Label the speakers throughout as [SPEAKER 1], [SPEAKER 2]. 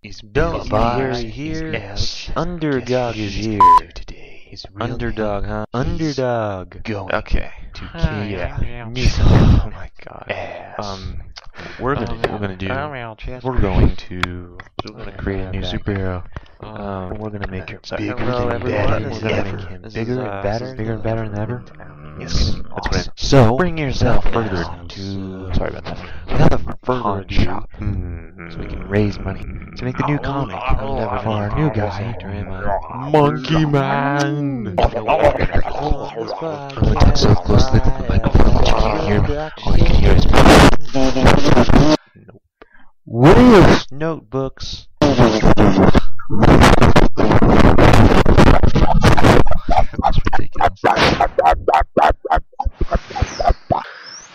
[SPEAKER 1] is
[SPEAKER 2] Don't
[SPEAKER 1] worry
[SPEAKER 2] here.
[SPEAKER 1] S.
[SPEAKER 2] Underdog is here.
[SPEAKER 1] Today is real
[SPEAKER 2] Underdog, huh? Underdog.
[SPEAKER 1] going
[SPEAKER 2] Okay.
[SPEAKER 1] to
[SPEAKER 2] Yeah.
[SPEAKER 1] kick
[SPEAKER 2] Me too. Oh my god.
[SPEAKER 1] ass.
[SPEAKER 2] We're gonna create a new superhero. We're gonna make it
[SPEAKER 1] bigger
[SPEAKER 2] hello,
[SPEAKER 1] than
[SPEAKER 2] everyone.
[SPEAKER 1] better
[SPEAKER 2] We're
[SPEAKER 1] than
[SPEAKER 2] gonna
[SPEAKER 1] ever.
[SPEAKER 2] make him
[SPEAKER 1] This
[SPEAKER 2] bigger
[SPEAKER 1] is,
[SPEAKER 2] and better, than ever.
[SPEAKER 1] Yes,
[SPEAKER 2] That's what
[SPEAKER 1] so
[SPEAKER 2] bring yourself further
[SPEAKER 1] now
[SPEAKER 2] to.
[SPEAKER 1] sorry about that.
[SPEAKER 2] Without further
[SPEAKER 1] Pawn
[SPEAKER 2] ado,
[SPEAKER 1] shop.
[SPEAKER 2] so we can raise money to make the new comic for our new guy, Monkey Man. I'm talk so closely to the microphone that you can't hear me. All you can hear is nope. Wolf notebooks. That's ridiculous.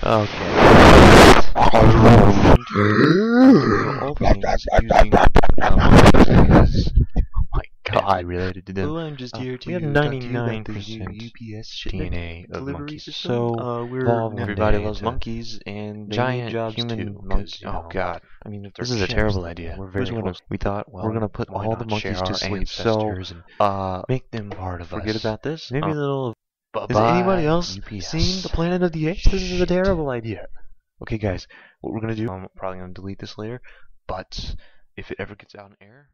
[SPEAKER 2] Okay. Openings using my God, related to them.
[SPEAKER 1] I'm just here to
[SPEAKER 2] We have
[SPEAKER 1] talk to you about the
[SPEAKER 2] 99%
[SPEAKER 1] new UPS shipment
[SPEAKER 2] DNA of
[SPEAKER 1] delivery
[SPEAKER 2] monkeys.
[SPEAKER 1] system.
[SPEAKER 2] So
[SPEAKER 1] Everybody loves
[SPEAKER 2] to
[SPEAKER 1] monkeys, and they
[SPEAKER 2] giant
[SPEAKER 1] need jobs
[SPEAKER 2] human
[SPEAKER 1] too. 'Cause,
[SPEAKER 2] monkeys.
[SPEAKER 1] you
[SPEAKER 2] Oh
[SPEAKER 1] know,
[SPEAKER 2] God!
[SPEAKER 1] I mean, if
[SPEAKER 2] This
[SPEAKER 1] they're
[SPEAKER 2] is a
[SPEAKER 1] chimps,
[SPEAKER 2] terrible
[SPEAKER 1] then
[SPEAKER 2] idea.
[SPEAKER 1] We're very close. We thought, well,
[SPEAKER 2] we're gonna put
[SPEAKER 1] why
[SPEAKER 2] all
[SPEAKER 1] not
[SPEAKER 2] the monkeys
[SPEAKER 1] share
[SPEAKER 2] to
[SPEAKER 1] our
[SPEAKER 2] sleep. So
[SPEAKER 1] ancestors and
[SPEAKER 2] make them part of
[SPEAKER 1] forget
[SPEAKER 2] us.
[SPEAKER 1] about this.
[SPEAKER 2] Maybe a little.
[SPEAKER 1] Bye-bye,
[SPEAKER 2] Has anybody else
[SPEAKER 1] UPS.
[SPEAKER 2] seen the Planet of the Apes? This is a terrible idea. Okay, guys, what we're gonna do? I'm probably gonna delete this later, but if it ever gets out in air.